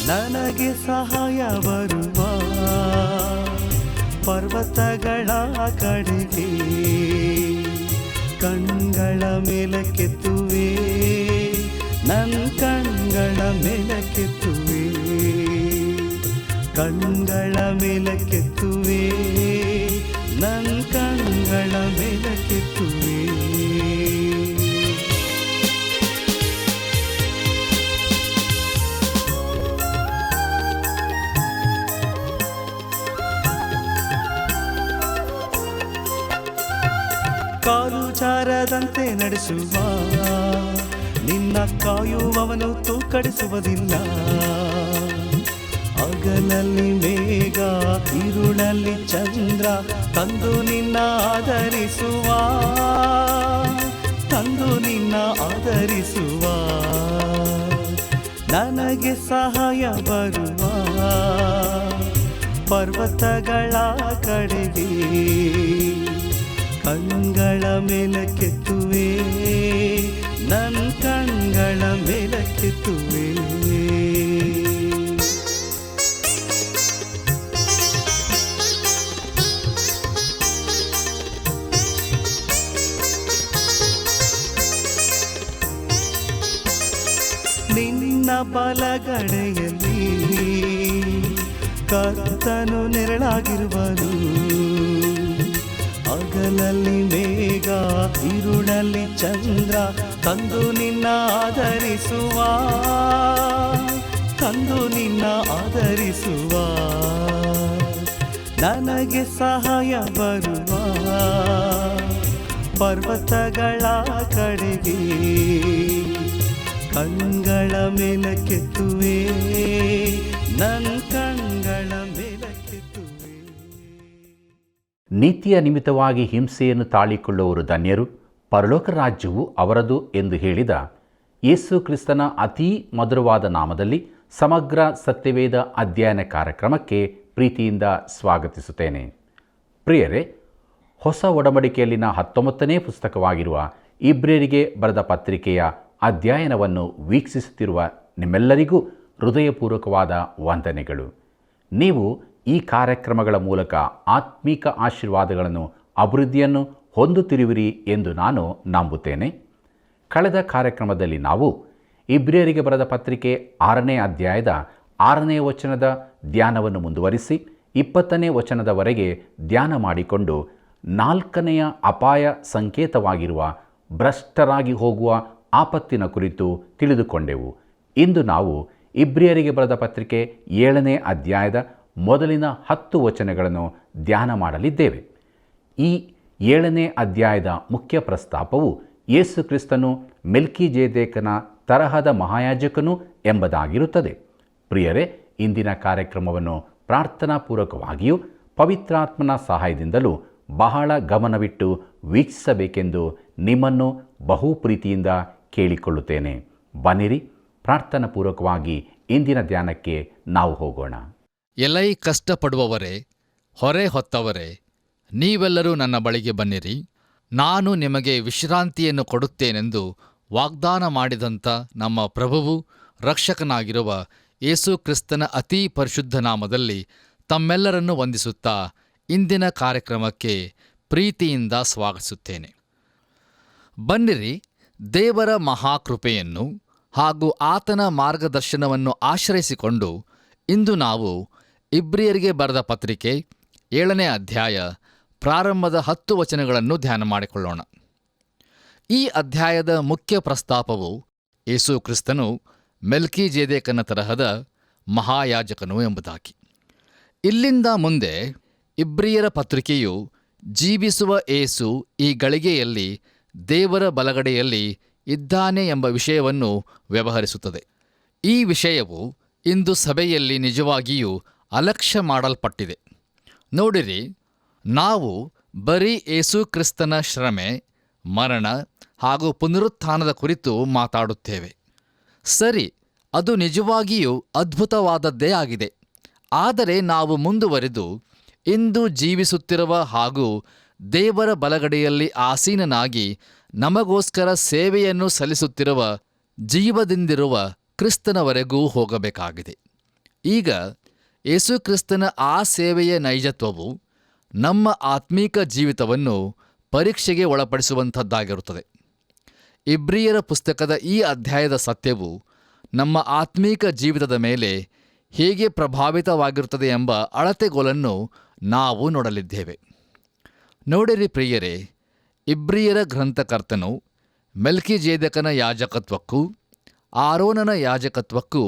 ನನಗೆ ಸಹಾಯ ಬರುವ ಪರ್ವತಗಳ ಕಡೆಗೆ ಕಣ್ಗಳ ಮೇಲಕ್ಕೆತ್ತುವೆ, ನನ್ನ ಕಣ್ಗಳ ಮೇಲಕ್ಕೆತ್ತುವೆ, ಕಣ್ಗಳ ಮೇಲಕ್ಕೆತ್ತುವೆ, ನನ್ನ ಕಣ್ಗಳ ಮೇಲಕ್ಕೆತ್ತುವೆ. ಕಾಲು ಜಾರದಂತೆ ನಡೆಸುವ ನಿನ್ನ ಕಾಯುವವನು ತೂಕಡಿಸುವುದಿಲ್ಲ. ಹಗಲಲ್ಲಿ ಮೇಘ, ಇರುಳಲ್ಲಿ ಚಂದ್ರ ತಂದು ನಿನ್ನ ಆಧರಿಸುವ, ತಂದು ನಿನ್ನ ಆಧರಿಸುವ. ನನಗೆ ಸಹಾಯ ಬರುವ ಪರ್ವತಗಳ ಕಡೆಗೆ ಕಣ್ಗಳ ಮೇಲಕ್ಕೆತ್ತುವೆ, ನನ್ನ ಕಣ್ಗಳ ಮೇಲಕ್ಕೆತ್ತುವೆ. ನಿನ್ನ ಬಲಗಡೆಯಲ್ಲಿ ಕರ್ತನು ನೆರಳಾಗಿರುವನು. ಹಗಲಲ್ಲಿ ಮೇಘ, ಇರುಳಲ್ಲಿ ಚಂದ್ರ ತಂದು ನಿನ್ನ ಆಧರಿಸುವ, ತಂದು ನಿನ್ನ ಆಧರಿಸುವ. ನನಗೆ ಸಹಾಯ ಬರುವ ಪರ್ವತಗಳ ಕಡೆಗೆ ಕಣ್ಗಳ ಮೇಲಕ್ಕೆತ್ತುವೆ, ನನ್ನ ಕಣ್ಗಳ ಮೇಲಕ್ಕೆತ್ತುವೆ. ನೀತಿಯ ನಿಮಿತ್ತವಾಗಿ ಹಿಂಸೆಯನ್ನು ತಾಳಿಕೊಳ್ಳುವವರು ಧನ್ಯರು, ಪರಲೋಕ ರಾಜ್ಯವು ಅವರದು ಎಂದು ಹೇಳಿದ ಯೇಸು ಕ್ರಿಸ್ತನ ಅತೀ ಮಧುರವಾದ ನಾಮದಲ್ಲಿ ಸಮಗ್ರ ಸತ್ಯವೇದ ಅಧ್ಯಯನ ಕಾರ್ಯಕ್ರಮಕ್ಕೆ ಪ್ರೀತಿಯಿಂದ ಸ್ವಾಗತಿಸುತ್ತೇನೆ. ಪ್ರಿಯರೇ, ಹೊಸ ಒಡಂಬಡಿಕೆಯಲ್ಲಿನ 19ನೇ ಪುಸ್ತಕವಾಗಿರುವ ಇಬ್ರಿಯರಿಗೆ ಬರೆದ ಪತ್ರಿಕೆಯ ಅಧ್ಯಯನವನ್ನು ವೀಕ್ಷಿಸುತ್ತಿರುವ ನಿಮ್ಮೆಲ್ಲರಿಗೂ ಹೃದಯಪೂರ್ವಕವಾದ ವಂದನೆಗಳು. ನೀವು ಈ ಕಾರ್ಯಕ್ರಮಗಳ ಮೂಲಕ ಆತ್ಮೀಕ ಆಶೀರ್ವಾದಗಳನ್ನು, ಅಭಿವೃದ್ಧಿಯನ್ನು ಹೊಂದುತ್ತಿರುವಿರಿ ಎಂದು ನಾನು ನಂಬುತ್ತೇನೆ. ಕಳೆದ ಕಾರ್ಯಕ್ರಮದಲ್ಲಿ ನಾವು ಇಬ್ರಿಯರಿಗೆ ಬರೆದ ಪತ್ರಿಕೆ 6ನೇ ಅಧ್ಯಾಯದ 6ನೇ ವಚನದ ಧ್ಯಾನವನ್ನು ಮುಂದುವರಿಸಿ 20ನೇ ವಚನದವರೆಗೆ ಧ್ಯಾನ ಮಾಡಿಕೊಂಡು 4ನೆಯ ಅಪಾಯ ಸಂಕೇತವಾಗಿರುವ ಭ್ರಷ್ಟರಾಗಿ ಹೋಗುವ ಆಪತ್ತಿನ ಕುರಿತು ತಿಳಿದುಕೊಂಡೆವು. ಇಂದು ನಾವು ಇಬ್ರಿಯರಿಗೆ ಬರೆದ ಪತ್ರಿಕೆ 7ನೇ ಅಧ್ಯಾಯದ ಮೊದಲಿನ 10 ವಚನಗಳನ್ನು ಧ್ಯಾನ ಮಾಡಲಿದ್ದೇವೆ. ಈ 7ನೇ ಅಧ್ಯಾಯದ ಮುಖ್ಯ ಪ್ರಸ್ತಾಪವು ಯೇಸು ಕ್ರಿಸ್ತನು ಮೆಲ್ಕಿಜೆದೇಕನ ತರಹದ ಮಹಾಯಾಜಕನು ಎಂಬುದಾಗಿರುತ್ತದೆ. ಪ್ರಿಯರೇ, ಇಂದಿನ ಕಾರ್ಯಕ್ರಮವನ್ನು ಪ್ರಾರ್ಥನಾಪೂರ್ವಕವಾಗಿಯೂ ಪವಿತ್ರಾತ್ಮನ ಸಹಾಯದಿಂದಲೂ ಬಹಳ ಗಮನವಿಟ್ಟು ವೀಕ್ಷಿಸಬೇಕೆಂದು ನಿಮ್ಮನ್ನು ಬಹು ಪ್ರೀತಿಯಿಂದ ಕೇಳಿಕೊಳ್ಳುತ್ತೇನೆ. ಬನ್ನಿರಿ, ಪ್ರಾರ್ಥನಾಪೂರ್ವಕವಾಗಿ ಇಂದಿನ ಧ್ಯಾನಕ್ಕೆ ನಾವು ಹೋಗೋಣ. ಎಲೈ ಕಷ್ಟಪಡುವವರೇ, ಹೊರೆ ಹೊತ್ತವರೇ, ನೀವೆಲ್ಲರೂ ನನ್ನ ಬಳಿಗೆ ಬನ್ನಿರಿ, ನಾನು ನಿಮಗೆ ವಿಶ್ರಾಂತಿಯನ್ನು ಕೊಡುತ್ತೇನೆಂದು ವಾಗ್ದಾನ ಮಾಡಿದಂಥ ನಮ್ಮ ಪ್ರಭುವು ರಕ್ಷಕನಾಗಿರುವ ಯೇಸು ಕ್ರಿಸ್ತನ ಅತೀ ಪರಿಶುದ್ಧ ನಾಮದಲ್ಲಿ ತಮ್ಮೆಲ್ಲರನ್ನು ವಂದಿಸುತ್ತಾ ಇಂದಿನ ಕಾರ್ಯಕ್ರಮಕ್ಕೆ ಪ್ರೀತಿಯಿಂದ ಸ್ವಾಗತಿಸುತ್ತೇನೆ. ಬನ್ನಿರಿ, ದೇವರ ಮಹಾಕೃಪೆಯನ್ನು ಹಾಗೂ ಆತನ ಮಾರ್ಗದರ್ಶನವನ್ನು ಆಶ್ರಯಿಸಿಕೊಂಡು ಇಂದು ನಾವು ಇಬ್ರಿಯರಿಗೆ ಬರೆದ ಪತ್ರಿಕೆ 7ನೇ ಅಧ್ಯಾಯ ಪ್ರಾರಂಭದ 10 ವಚನಗಳನ್ನು ಧ್ಯಾನ ಮಾಡಿಕೊಳ್ಳೋಣ. ಈ ಅಧ್ಯಾಯದ ಮುಖ್ಯ ಪ್ರಸ್ತಾಪವು ಯೇಸು ಕ್ರಿಸ್ತನು ಮೆಲ್ಕಿಜೆದೇಕನ ತರಹದ ಮಹಾಯಾಜಕನು ಎಂಬುದಾಗಿ. ಇಲ್ಲಿಂದ ಮುಂದೆ ಇಬ್ರಿಯರ ಪತ್ರಿಕೆಯು ಜೀವಿಸುವ ಯೇಸು ಈ ಗಳಿಗೆಯಲ್ಲಿ ದೇವರ ಬಲಗಡೆಯಲ್ಲಿ ಇದ್ದಾನೆ ಎಂಬ ವಿಷಯವನ್ನು ವ್ಯವಹರಿಸುತ್ತದೆ. ಈ ವಿಷಯವು ಇಂದು ಸಭೆಯಲ್ಲಿ ನಿಜವಾಗಿಯೂ ಅಲಕ್ಷ್ಯ ಮಾಡಲ್ಪಟ್ಟಿದೆ. ನೋಡಿರಿ, ನಾವು ಬರೀ ಯೇಸು ಕ್ರಿಸ್ತನ ಶ್ರಮೆ, ಮರಣ ಹಾಗೂ ಪುನರುತ್ಥಾನದ ಕುರಿತು ಮಾತಾಡುತ್ತೇವೆ. ಸರಿ, ಅದು ನಿಜವಾಗಿಯೂ ಅದ್ಭುತವಾದದ್ದೇ ಆಗಿದೆ. ಆದರೆ ನಾವು ಮುಂದುವರೆದು ಇಂದು ಜೀವಿಸುತ್ತಿರುವ ಹಾಗೂ ದೇವರ ಬಲಗಡೆಯಲ್ಲಿ ಆಸೀನನಾಗಿ ನಮಗೋಸ್ಕರ ಸೇವೆಯನ್ನು ಸಲ್ಲಿಸುತ್ತಿರುವ ಜೀವದಿಂದಿರುವ ಕ್ರಿಸ್ತನವರೆಗೂ ಹೋಗಬೇಕಾಗಿದೆ. ಈಗ ಯೇಸುಕ್ರಿಸ್ತನ ಆ ಸೇವೆಯ ನೈಜತ್ವವು ನಮ್ಮ ಆತ್ಮೀಕ ಜೀವಿತವನ್ನು ಪರೀಕ್ಷೆಗೆ ಒಳಪಡಿಸುವಂಥದ್ದಾಗಿರುತ್ತದೆ. ಇಬ್ರಿಯರ ಪುಸ್ತಕದ ಈ ಅಧ್ಯಾಯದ ಸತ್ಯವು ನಮ್ಮ ಆತ್ಮೀಕ ಜೀವಿತದ ಮೇಲೆ ಹೇಗೆ ಪ್ರಭಾವಿತವಾಗಿರುತ್ತದೆ ಎಂಬ ಅಳತೆಗೋಲನ್ನು ನಾವು ನೋಡಲಿದ್ದೇವೆ. ನೋಡಿರಿ ಪ್ರಿಯರೇ, ಇಬ್ರಿಯರ ಗ್ರಂಥಕರ್ತನು ಮೆಲ್ಕಿಜೇದಕನ ಯಾಜಕತ್ವಕ್ಕೂ ಆರೋನನ ಯಾಜಕತ್ವಕ್ಕೂ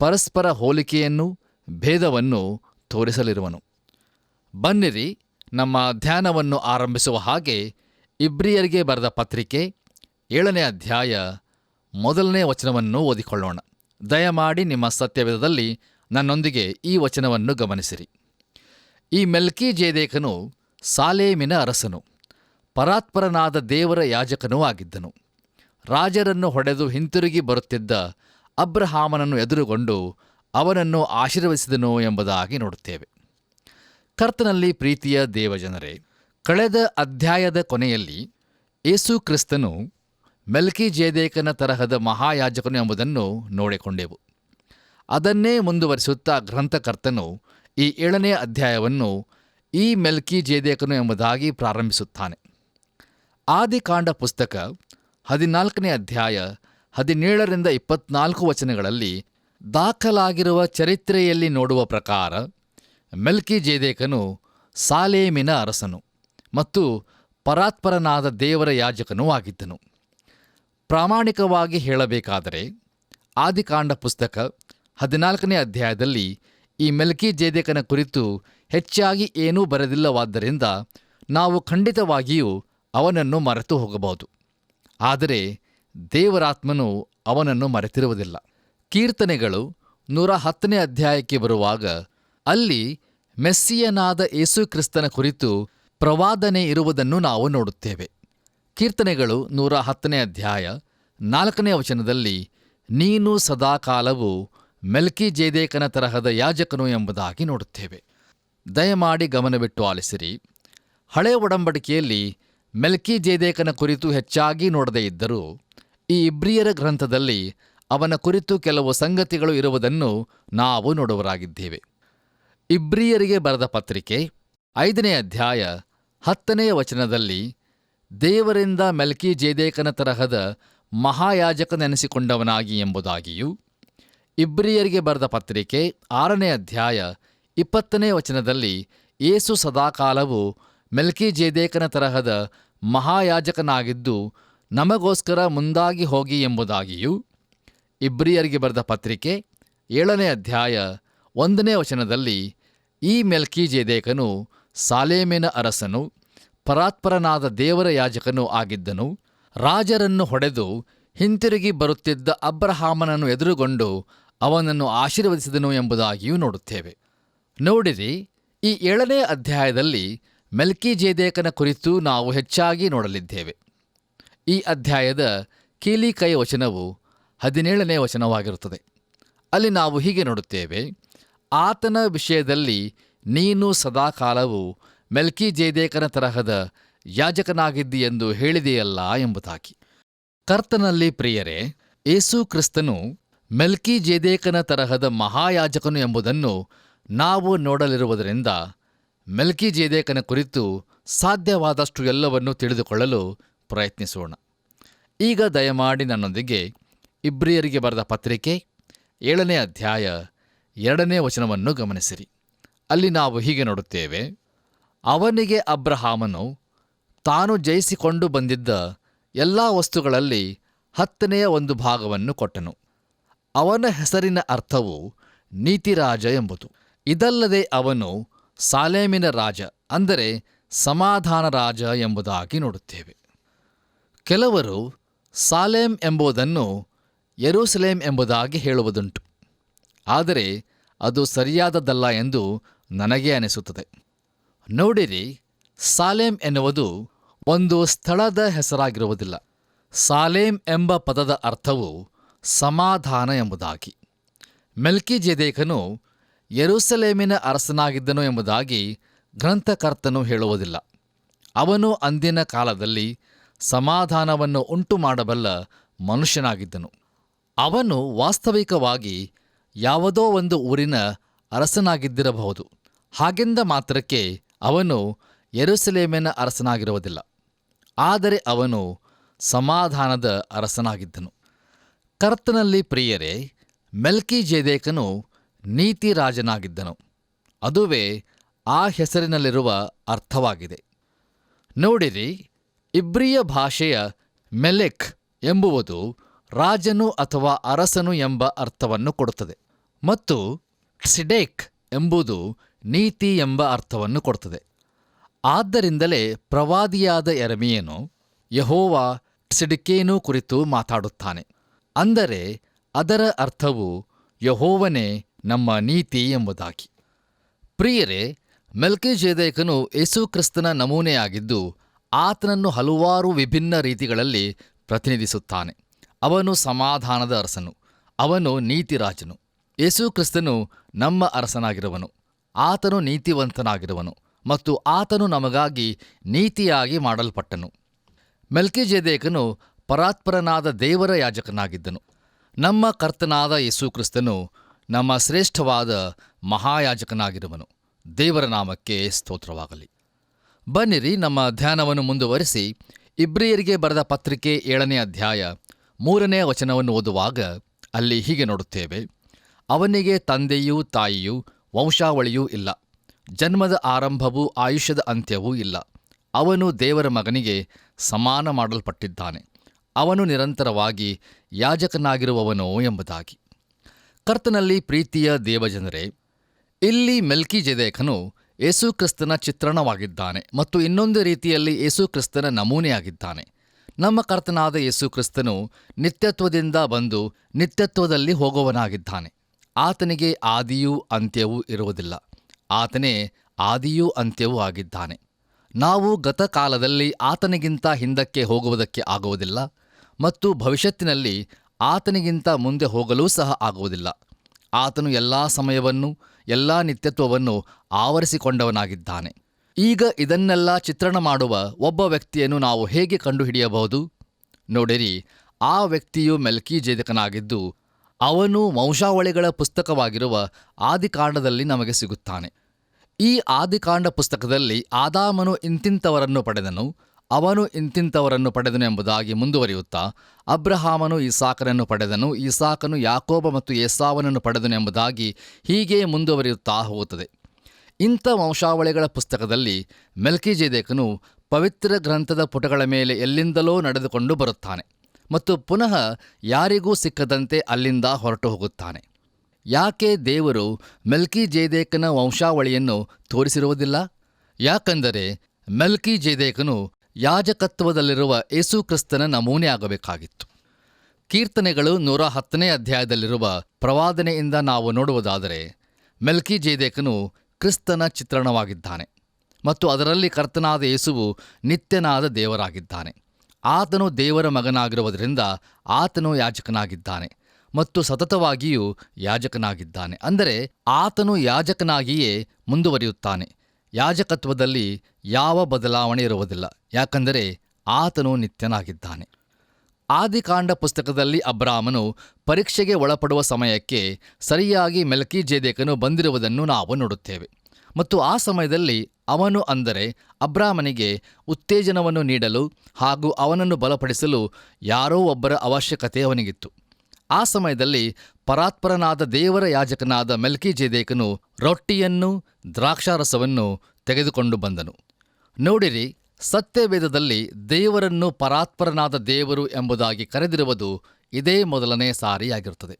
ಪರಸ್ಪರ ಹೋಲಿಕೆಯನ್ನು ಭೇದವನ್ನು ತೋರಿಸಲಿರುವನು. ಬನ್ನಿರಿ, ನಮ್ಮ ಧ್ಯಾನವನ್ನು ಆರಂಭಿಸುವ ಹಾಗೆ ಇಬ್ರಿಯರಿಗೆ ಬರೆದ ಪತ್ರಿಕೆ 7ನೇ ಅಧ್ಯಾಯ 1ನೇ ವಚನವನ್ನು ಓದಿಕೊಳ್ಳೋಣ. ದಯಮಾಡಿ ನಿಮ್ಮ ಸತ್ಯವೇದದಲ್ಲಿ ನನ್ನೊಂದಿಗೆ ಈ ವಚನವನ್ನು ಗಮನಿಸಿರಿ. ಈ ಮೆಲ್ಕಿಜೇದೇಕನು ಸಾಲೇಮಿನ ಅರಸನು, ಪರಾತ್ಪರನಾದ ದೇವರ ಯಾಜಕನೂ ಆಗಿದ್ದನು. ರಾಜರನ್ನು ಹೊಡೆದು ಹಿಂತಿರುಗಿ ಬರುತ್ತಿದ್ದ ಅಬ್ರಹಾಮನನ್ನು ಎದುರುಗೊಂಡು ಅವನನ್ನು ಆಶೀರ್ವದಿಸಿದನು ಎಂಬುದಾಗಿ ನೋಡುತ್ತೇವೆ. ಕರ್ತನಲ್ಲಿ ಪ್ರೀತಿಯ ದೇವಜನರೇ, ಕಳೆದ ಅಧ್ಯಾಯದ ಕೊನೆಯಲ್ಲಿ ಯೇಸು ಕ್ರಿಸ್ತನು ಮೆಲ್ಕಿಜೇದೇಕನ ತರಹದ ಮಹಾಯಾಜಕನು ಎಂಬುದನ್ನು ನೋಡಿಕೊಂಡೆವು. ಅದನ್ನೇ ಮುಂದುವರಿಸುತ್ತಾ ಗ್ರಂಥಕರ್ತನು ಈ 7ನೇ ಅಧ್ಯಾಯವನ್ನು ಈ ಮೆಲ್ಕಿಜೇದೇಕನು ಎಂಬುದಾಗಿ ಪ್ರಾರಂಭಿಸುತ್ತಾನೆ. ಆದಿಕಾಂಡ ಪುಸ್ತಕ 14ನೇ ಅಧ್ಯಾಯ 17ರಿಂದ 24 ವಚನಗಳಲ್ಲಿ ದಾಖಲಾಗಿರುವ ಚರಿತ್ರೆಯಲ್ಲಿ ನೋಡುವ ಪ್ರಕಾರ ಮೆಲ್ಕಿಜೇದೇಕನು ಸಾಲೇಮಿನ ಅರಸನು ಮತ್ತು ಪರಾತ್ಪರನಾದ ದೇವರ ಯಾಜಕನೂ ಆಗಿದ್ದನು. ಪ್ರಾಮಾಣಿಕವಾಗಿ ಹೇಳಬೇಕಾದರೆ ಆದಿಕಾಂಡ ಪುಸ್ತಕ 14ನೇ ಅಧ್ಯಾಯದಲ್ಲಿ ಈ ಮೆಲ್ಕಿಜೇದೇಕನ ಕುರಿತು ಹೆಚ್ಚಾಗಿ ಏನೂ ಬರೆದಿಲ್ಲವಾದ್ದರಿಂದ ನಾವು ಖಂಡಿತವಾಗಿಯೂ ಅವನನ್ನು ಮರೆತು ಹೋಗಬಹುದು. ಆದರೆ ದೇವರಾತ್ಮನು ಅವನನ್ನು ಮರೆತಿರುವುದಿಲ್ಲ. ಕೀರ್ತನೆಗಳು 110ನೇ ಅಧ್ಯಾಯಕ್ಕೆ ಬರುವಾಗ ಅಲ್ಲಿ ಮೆಸ್ಸಿಯನಾದ ಯೇಸುಕ್ರಿಸ್ತನ ಕುರಿತು ಪ್ರವಾದನೆ ಇರುವುದನ್ನು ನಾವು ನೋಡುತ್ತೇವೆ. ಕೀರ್ತನೆಗಳು 110ನೇ ಅಧ್ಯಾಯ 4ನೇ ವಚನದಲ್ಲಿ ನೀನು ಸದಾಕಾಲವು ಮೆಲ್ಕಿಜೇದೇಕನ ತರಹದ ಯಾಜಕನು ಎಂಬುದಾಗಿ ನೋಡುತ್ತೇವೆ. ದಯಮಾಡಿ ಗಮನವಿಟ್ಟು ಆಲಿಸಿರಿ. ಹಳೆ ಒಡಂಬಡಿಕೆಯಲ್ಲಿ ಮೆಲ್ಕಿಜೇದೇಕನ ಕುರಿತು ಹೆಚ್ಚಾಗಿ ನೋಡದೇ ಇದ್ದರೂ ಈ ಇಬ್ರಿಯರ ಗ್ರಂಥದಲ್ಲಿ ಅವನ ಕುರಿತು ಕೆಲವು ಸಂಗತಿಗಳು ಇರುವುದನ್ನು ನಾವು ನೋಡುವರಾಗಿದ್ದೇವೆ. ಇಬ್ರಿಯರಿಗೆ ಬರೆದ ಪತ್ರಿಕೆ 5ನೇ ಅಧ್ಯಾಯ 10ನೇ ವಚನದಲ್ಲಿ ದೇವರಿಂದ ಮೆಲ್ಕಿಜೇದೇಕನ ತರಹದ ಮಹಾಯಾಜಕನೆನಿಸಿಕೊಂಡವನಾಗಿ ಎಂಬುದಾಗಿಯೂ, ಇಬ್ರಿಯರಿಗೆ ಬರೆದ ಪತ್ರಿಕೆ 6ನೇ ಅಧ್ಯಾಯ 20ನೇ ವಚನದಲ್ಲಿ ಯೇಸು ಸದಾಕಾಲವು ಮೆಲ್ಕಿಜೇದೇಕನ ತರಹದ ಮಹಾಯಾಜಕನಾಗಿದ್ದು ನಮಗೋಸ್ಕರ ಮುಂದಾಗಿ ಹೋಗಿ ಎಂಬುದಾಗಿಯೂ, ಇಬ್ರಿಯರಿಗೆ ಬರೆದ ಪತ್ರಿಕೆ 7ನೇ ಅಧ್ಯಾಯ 1ನೇ ವಚನದಲ್ಲಿ ಈ ಮೆಲ್ಕಿಜೇದೇಕನು ಸಾಲೇಮಿನ ಅರಸನು, ಪರಾತ್ಪರನಾದ ದೇವರ ಯಾಜಕನೂ ಆಗಿದ್ದನು. ರಾಜರನ್ನು ಹೊಡೆದು ಹಿಂತಿರುಗಿ ಬರುತ್ತಿದ್ದ ಅಬ್ರಹಾಮನನ್ನು ಎದುರುಗೊಂಡು ಅವನನ್ನು ಆಶೀರ್ವದಿಸಿದನು ಎಂಬುದಾಗಿಯೂ ನೋಡುತ್ತೇವೆ. ನೋಡಿರಿ, ಈ 7ನೇ ಅಧ್ಯಾಯದಲ್ಲಿ ಮೆಲ್ಕಿಜೇದೇಕನ ಕುರಿತು ನಾವು ಹೆಚ್ಚಾಗಿ ನೋಡಲಿದ್ದೇವೆ. ಈ ಅಧ್ಯಾಯದ ಕೀಲಿಕೈ ವಚನವು 17ನೇ ವಚನವಾಗಿರುತ್ತದೆ. ಅಲ್ಲಿ ನಾವು ಹೀಗೆ ನೋಡುತ್ತೇವೆ, ಆತನ ವಿಷಯದಲ್ಲಿ ನೀನು ಸದಾಕಾಲವು ಮೆಲ್ಕಿಜೇದೇಕನ ತರಹದ ಯಾಜಕನಾಗಿದ್ದೀಯೆಂದು ಹೇಳಿದೆಯಲ್ಲ ಎಂಬುದಾಗಿ. ಕರ್ತನಲ್ಲಿ ಪ್ರಿಯರೇ, ಯೇಸು ಕ್ರಿಸ್ತನು ಮೆಲ್ಕಿಜೇದೇಕನ ತರಹದ ಮಹಾಯಾಜಕನು ಎಂಬುದನ್ನು ನಾವು ನೋಡಲಿರುವುದರಿಂದ ಮೆಲ್ಕಿಜೇದೇಕನ ಕುರಿತು ಸಾಧ್ಯವಾದಷ್ಟು ಎಲ್ಲವನ್ನೂ ತಿಳಿದುಕೊಳ್ಳಲು ಪ್ರಯತ್ನಿಸೋಣ. ಈಗ ದಯಮಾಡಿ ನನ್ನೊಂದಿಗೆ ಇಬ್ರಿಯರಿಗೆ ಬರೆದ ಪತ್ರಿಕೆ 7ನೇ ಅಧ್ಯಾಯ 2ನೇ ವಚನವನ್ನು ಗಮನಿಸಿರಿ. ಅಲ್ಲಿ ನಾವು ಹೀಗೆ ನೋಡುತ್ತೇವೆ, ಅವನಿಗೆ ಅಬ್ರಹಾಮನು ತಾನು ಜಯಿಸಿಕೊಂಡು ಬಂದಿದ್ದ ಎಲ್ಲ ವಸ್ತುಗಳಲ್ಲಿ 10ನೆಯ ಒಂದು ಭಾಗವನ್ನು ಕೊಟ್ಟನು. ಅವನ ಹೆಸರಿನ ಅರ್ಥವು ನೀತಿರಾಜ ಎಂಬುದು. ಇದಲ್ಲದೆ ಅವನು ಸಾಲೇಮಿನ ರಾಜ, ಅಂದರೆ ಸಮಾಧಾನ ರಾಜ ಎಂಬುದಾಗಿ ನೋಡುತ್ತೇವೆ. ಕೆಲವರು ಸಾಲೇಮ್ ಎಂಬುದನ್ನು ಯೆರೂಸಲೇಮ್ ಎಂಬುದಾಗಿ ಹೇಳುವುದುಂಟು. ಆದರೆ ಅದು ಸರಿಯಾದದ್ದಲ್ಲ ಎಂದು ನನಗೆ ಅನಿಸುತ್ತದೆ. ನೋಡಿರಿ, ಸಾಲೇಮ್ ಎನ್ನುವುದು ಒಂದು ಸ್ಥಳದ ಹೆಸರಾಗಿರುವುದಿಲ್ಲ. ಸಾಲೇಮ್ ಎಂಬ ಪದದ ಅರ್ಥವು ಸಮಾಧಾನ ಎಂಬುದಾಗಿ. ಮೆಲ್ಕಿಜೇದೇಕನು ಯೆರೂಸಲೇಮಿನ ಅರಸನಾಗಿದ್ದನು ಎಂಬುದಾಗಿ ಗ್ರಂಥಕರ್ತನು ಹೇಳುವುದಿಲ್ಲ. ಅವನು ಅಂದಿನ ಕಾಲದಲ್ಲಿ ಸಮಾಧಾನವನ್ನು ಉಂಟು ಮಾಡಬಲ್ಲ ಮನುಷ್ಯನಾಗಿದ್ದನು. ಅವನು ವಾಸ್ತವಿಕವಾಗಿ ಯಾವುದೋ ಒಂದು ಊರಿನ ಅರಸನಾಗಿದ್ದಿರಬಹುದು. ಹಾಗೆಂದ ಮಾತ್ರಕ್ಕೆ ಅವನು ಯೆರೂಸಲೇಮಿನ ಅರಸನಾಗಿರುವುದಿಲ್ಲ. ಆದರೆ ಅವನು ಸಮಾಧಾನದ ಅರಸನಾಗಿದ್ದನು. ಕರ್ತನಲ್ಲಿ ಪ್ರಿಯರೇ, ಮೆಲ್ಕಿಜೆದೇಕನು ನೀತಿ ರಾಜನಾಗಿದ್ದನು. ಅದುವೇ ಆ ಹೆಸರಿನಲ್ಲಿರುವ ಅರ್ಥವಾಗಿದೆ. ನೋಡಿರಿ, ಇಬ್ರಿಯ ಭಾಷೆಯ ಮೆಲೆಕ್ ಎಂಬುವುದು ರಾಜನು ಅಥವಾ ಅರಸನು ಎಂಬ ಅರ್ಥವನ್ನು ಕೊಡುತ್ತದೆ ಮತ್ತು ಟ್ಸಿಡೇಕ್ ಎಂಬುದು ನೀತಿ ಎಂಬ ಅರ್ಥವನ್ನು ಕೊಡುತ್ತದೆ. ಆದ್ದರಿಂದಲೇ ಪ್ರವಾದಿಯಾದ ಯೆರೆಮೀಯನು ಯೆಹೋವ ಟ್ಸಿಡ್ಕೇನು ಕುರಿತು ಮಾತಾಡುತ್ತಾನೆ. ಅಂದರೆ ಅದರ ಅರ್ಥವು ಯೆಹೋವನೇ ನಮ್ಮ ನೀತಿ ಎಂಬುದಾಗಿ. ಪ್ರಿಯರೇ, ಮೆಲ್ಕಿಜೆದೇಕನು ಯೇಸುಕ್ರಿಸ್ತನ ನಮೂನೆಯಾಗಿದ್ದು ಆತನನ್ನು ಹಲವಾರು ವಿಭಿನ್ನ ರೀತಿಗಳಲ್ಲಿ ಪ್ರತಿನಿಧಿಸುತ್ತಾನೆ. ಅವನು ಸಮಾಧಾನದ ಅರಸನು, ಅವನು ನೀತಿರಾಜನು. ಯೇಸುಕ್ರಿಸ್ತನು ನಮ್ಮ ಅರಸನಾಗಿರುವನು, ಆತನು ನೀತಿವಂತನಾಗಿರುವನು ಮತ್ತು ಆತನು ನಮಗಾಗಿ ನೀತಿಯಾಗಿ ಮಾಡಲ್ಪಟ್ಟನು. ಮೆಲ್ಕಿಜೆದೇಕನು ಪರಾತ್ಪರನಾದ ದೇವರ ಯಾಜಕನಾಗಿದ್ದನು. ನಮ್ಮ ಕರ್ತನಾದ ಯೇಸುಕ್ರಿಸ್ತನು ನಮ್ಮ ಶ್ರೇಷ್ಠವಾದ ಮಹಾಯಾಜಕನಾಗಿರುವನು. ದೇವರ ನಾಮಕ್ಕೆ ಸ್ತೋತ್ರವಾಗಲಿ. ಬನ್ನಿರಿ, ನಮ್ಮ ಧ್ಯಾನವನ್ನು ಮುಂದುವರಿಸಿ ಇಬ್ರಿಯರಿಗೆ ಬರೆದ ಪತ್ರಿಕೆ 7ನೇ ಅಧ್ಯಾಯ 3ನೇ ವಚನವನ್ನು ಓದುವಾಗ ಅಲ್ಲಿ ಹೀಗೆ ನೋಡುತ್ತೇವೆ: ಅವನಿಗೆ ತಂದೆಯೂ ತಾಯಿಯೂ ವಂಶಾವಳಿಯೂ ಇಲ್ಲ, ಜನ್ಮದ ಆರಂಭವೂ ಆಯುಷ್ಯದ ಅಂತ್ಯವೂ ಇಲ್ಲ. ಅವನು ದೇವರ ಮಗನಿಗೆ ಸಮಾನ ಮಾಡಲ್ಪಟ್ಟಿದ್ದಾನೆ. ಅವನು ನಿರಂತರವಾಗಿ ಯಾಜಕನಾಗಿರುವವನೋ ಎಂಬುದಾಗಿ. ಕರ್ತನಲ್ಲಿ ಪ್ರೀತಿಯ ದೇವಜನರೇ, ಇಲ್ಲಿ ಮೆಲ್ಕಿಜೆದೇಕನು ಯೇಸುಕ್ರಿಸ್ತನ ಚಿತ್ರಣವಾಗಿದ್ದಾನೆ ಮತ್ತು ಇನ್ನೊಂದು ರೀತಿಯಲ್ಲಿ ಯೇಸುಕ್ರಿಸ್ತನ ನಮೂನೆಯಾಗಿದ್ದಾನೆ. ನಮ್ಮ ಕರ್ತನಾದ ಯೇಸುಕ್ರಿಸ್ತನು ನಿತ್ಯತ್ವದಿಂದ ಬಂದು ನಿತ್ಯತ್ವದಲ್ಲಿ ಹೋಗುವವನಾಗಿದ್ದಾನೆ. ಆತನಿಗೆ ಆದಿಯೂ ಅಂತ್ಯವೂ ಇರುವುದಿಲ್ಲ. ಆತನೇ ಆದಿಯೂ ಅಂತ್ಯವೂ ಆಗಿದ್ದಾನೆ. ನಾವು ಗತಕಾಲದಲ್ಲಿ ಆತನಿಗಿಂತ ಹಿಂದಕ್ಕೆ ಹೋಗುವುದಕ್ಕೆ ಆಗುವುದಿಲ್ಲ ಮತ್ತು ಭವಿಷ್ಯತ್ತಿನಲ್ಲಿ ಆತನಿಗಿಂತ ಮುಂದೆ ಹೋಗಲೂ ಸಹ ಆಗುವುದಿಲ್ಲ. ಆತನು ಎಲ್ಲ ಸಮಯವನ್ನು, ಎಲ್ಲ ನಿತ್ಯತ್ವವನ್ನು ಆವರಿಸಿಕೊಂಡವನಾಗಿದ್ದಾನೆ. ಈಗ ಇದನ್ನೆಲ್ಲ ಚಿತ್ರಣ ಮಾಡುವ ಒಬ್ಬ ವ್ಯಕ್ತಿಯನ್ನು ನಾವು ಹೇಗೆ ಕಂಡುಹಿಡಿಯಬಹುದು? ನೋಡಿರಿ, ಆ ವ್ಯಕ್ತಿಯು ಮೆಲ್ಕಿಜೆದೇಕನಾಗಿದ್ದು ಅವನು ವಂಶಾವಳಿಗಳ ಪುಸ್ತಕವಾಗಿರುವ ಆದಿಕಾಂಡದಲ್ಲಿ ನಮಗೆ ಸಿಗುತ್ತಾನೆ. ಈ ಆದಿಕಾಂಡ ಪುಸ್ತಕದಲ್ಲಿ ಆದಾಮನು ಇಂತಿಂಥವರನ್ನು ಪಡೆದನು, ಅವನು ಇಂತಿಂಥವರನ್ನು ಪಡೆದನು ಎಂಬುದಾಗಿ ಮುಂದುವರಿಯುತ್ತಾ ಅಬ್ರಹಾಮನು ಇಸಾಕನನ್ನು ಪಡೆದನು, ಇಸಾಕನು ಯಾಕೋಬ ಮತ್ತು ಏಸಾವನನ್ನು ಪಡೆದನು ಎಂಬುದಾಗಿ ಹೀಗೆ ಮುಂದುವರಿಯುತ್ತಾ ಹೋಗುತ್ತದೆ. ಇಂಥ ವಂಶಾವಳಿಗಳ ಪುಸ್ತಕದಲ್ಲಿ ಮೆಲ್ಕಿಜೆದೇಕನು ಪವಿತ್ರ ಗ್ರಂಥದ ಪುಟಗಳ ಮೇಲೆ ಎಲ್ಲಿಂದಲೋ ನಡೆದುಕೊಂಡು ಬರುತ್ತಾನೆ ಮತ್ತು ಪುನಃ ಯಾರಿಗೂ ಸಿಕ್ಕದಂತೆ ಅಲ್ಲಿಂದ ಹೊರಟು ಹೋಗುತ್ತಾನೆ. ಯಾಕೆ ದೇವರು ಮೆಲ್ಕಿಜೆದೇಕನ ವಂಶಾವಳಿಯನ್ನು ತೋರಿಸಿರುವುದಿಲ್ಲ? ಯಾಕಂದರೆ ಮೆಲ್ಕಿಜೆದೇಕನು ಯಾಜಕತ್ವದಲ್ಲಿರುವ ಯೇಸುಕ್ರಿಸ್ತನ ನಮೂನೆಯಾಗಬೇಕಾಗಿತ್ತು. ಕೀರ್ತನೆಗಳು 110ನೇ ಅಧ್ಯಾಯದಲ್ಲಿರುವ ಪ್ರವಾದನೆಯಿಂದ ನಾವು ನೋಡುವುದಾದರೆ ಮೆಲ್ಕಿಜೆದೇಕನು ಕ್ರಿಸ್ತನ ಚಿತ್ರಣವಾಗಿದ್ದಾನೆ ಮತ್ತು ಅದರಲ್ಲಿ ಕರ್ತನಾದ ಯೇಸುವು ನಿತ್ಯನಾದ ದೇವರಾಗಿದ್ದಾನೆ. ಆತನು ದೇವರ ಮಗನಾಗಿರುವುದರಿಂದ ಆತನು ಯಾಜಕನಾಗಿದ್ದಾನೆ ಮತ್ತು ಸತತವಾಗಿಯೂ ಯಾಜಕನಾಗಿದ್ದಾನೆ. ಅಂದರೆ ಆತನು ಯಾಜಕನಾಗಿಯೇ ಮುಂದುವರಿಯುತ್ತಾನೆ. ಯಾಜಕತ್ವದಲ್ಲಿ ಯಾವ ಬದಲಾವಣೆ ಇರುವುದಿಲ್ಲ, ಯಾಕಂದರೆ ಆತನು ನಿತ್ಯನಾಗಿದ್ದಾನೆ. ಆದಿಕಾಂಡ ಪುಸ್ತಕದಲ್ಲಿ ಅಬ್ರಾಮನು ಪರೀಕ್ಷೆಗೆ ಒಳಪಡುವ ಸಮಯಕ್ಕೆ ಸರಿಯಾಗಿ ಮೆಲ್ಕಿಜೆದೇಕನು ಬಂದಿರುವುದನ್ನು ನಾವು ನೋಡುತ್ತೇವೆ ಮತ್ತು ಆ ಸಮಯದಲ್ಲಿ ಅವನು, ಅಂದರೆ ಅಬ್ರಾಮನಿಗೆ ಉತ್ತೇಜನವನ್ನು ನೀಡಲು ಹಾಗೂ ಅವನನ್ನು ಬಲಪಡಿಸಲು ಯಾರೋ ಒಬ್ಬರ ಅವಶ್ಯಕತೆ ಅವನಿಗಿತ್ತು. ಆ ಸಮಯದಲ್ಲಿ ಪರಾತ್ಪರನಾದ ದೇವರ ಯಾಜಕನಾದ ಮೆಲ್ಕಿಜೆದೇಕನು ರೊಟ್ಟಿಯನ್ನು ದ್ರಾಕ್ಷಾರಸವನ್ನು ತೆಗೆದುಕೊಂಡು ಬಂದನು. ನೋಡಿರಿ, ಸತ್ಯವೇದದಲ್ಲಿ ದೇವರನ್ನು ಪರಾತ್ಪರನಾದ ದೇವರು ಎಂಬುದಾಗಿ ಕರೆದಿರುವುದು ಇದೇ ಮೊದಲನೇ ಸಾರಿಯಾಗಿರುತ್ತದೆ.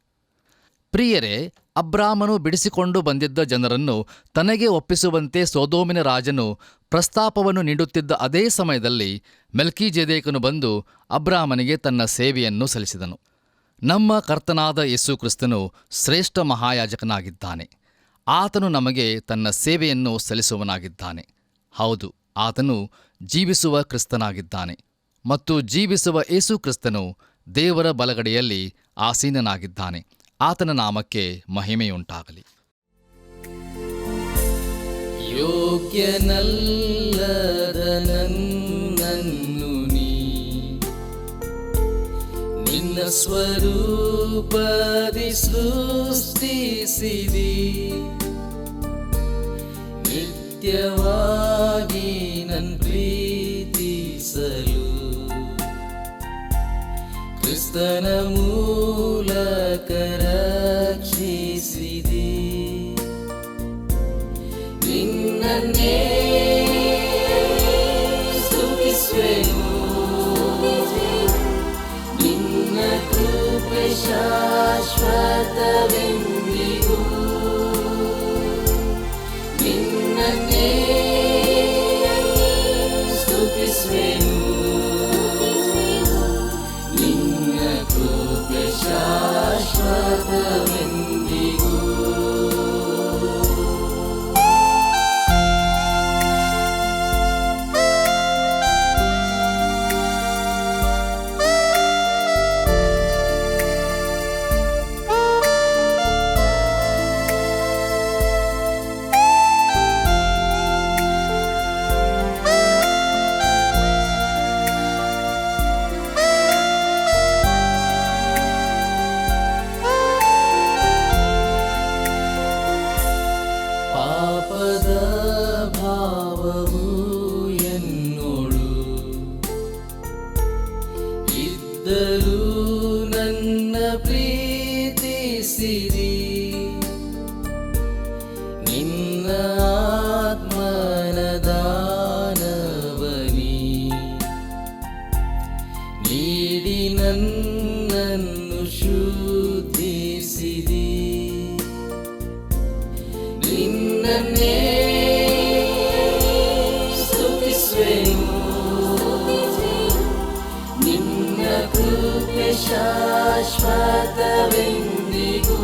ಪ್ರಿಯರೇ, ಅಬ್ರಾಮನು ಬಿಡಿಸಿಕೊಂಡು ಬಂದಿದ್ದ ಜನರನ್ನು ತನಗೆ ಒಪ್ಪಿಸುವಂತೆ ಸೊದೋಮಿನ ರಾಜನು ಪ್ರಸ್ತಾಪವನ್ನು ನೀಡುತ್ತಿದ್ದ ಅದೇ ಸಮಯದಲ್ಲಿ ಮೆಲ್ಕಿಜೆದೇಕನು ಬಂದು ಅಬ್ರಾಮನಿಗೆ ತನ್ನ ಸೇವೆಯನ್ನು ಸಲ್ಲಿಸಿದನು. ನಮ್ಮ ಕರ್ತನಾದ ಯೇಸುಕ್ರಿಸ್ತನು ಶ್ರೇಷ್ಠ ಮಹಾಯಾಜಕನಾಗಿದ್ದಾನೆ. ಆತನು ನಮಗೆ ತನ್ನ ಸೇವೆಯನ್ನು ಸಲ್ಲಿಸುವನಾಗಿದ್ದಾನೆ. ಹೌದು, ಆತನು ಜೀವಿಸುವ ಕ್ರಿಸ್ತನಾಗಿದ್ದಾನೆ ಮತ್ತು ಜೀವಿಸುವ ಯೇಸುಕ್ರಿಸ್ತನು ದೇವರ ಬಲಗಡೆಯಲ್ಲಿ ಆಸೀನನಾಗಿದ್ದಾನೆ. ಆತನ ನಾಮಕ್ಕೆ ಮಹಿಮೆಯುಂಟಾಗಲಿ. ಯೋಗ್ಯನಲ್ಲದ ನನ್ನನ್ನು ನೀ ನಿನ್ನ ನಿನ್ನ ಸ್ವರೂಪದಿ ಸೃಷ್ಟಿಸಿದಿ, ನಿತ್ಯವಾಗಿ ನನ್ ಪ್ರೀತಿಸಲು ಕ್ರಿಸ್ತನ ಮೂಲಕ ರಕ್ಷಿಸಿದಿ. ನಿನ್ನನ್ನೇ ಸ್ತುತಿಸುವೆನು, ನಿನ್ನ ಕೃಪೆ ಶಾಶ್ವತವೆಂದಿಗೂ. ನಿನ್ನನ್ನೇ ಸ್ತುತಿಸುವೆನು, ನಿನ್ನ ಕೃಪೆ ಶಾಶ್ವತವೆಂದಿಗೂ. ಪಾಪದ ಭಾವವು ಎನ್ನೋಳು ಇದ್ದರೂ ನನ್ನ ಪ್ರೀತಿಸಿರಿ, ನಿನ್ನ ಆತ್ಮನ ದಾನವನಿ ನೀಡಿ ನನ್ನನ್ನು ಶುದ್ಧಿಸಿರಿ. ನಿನ್ನನ್ನೇ ಸ್ತುತಿಸುವೆನು, ನಿನ್ನ ಕೃಪೆ ಶಾಶ್ವತವೆಂದಿಗೂ.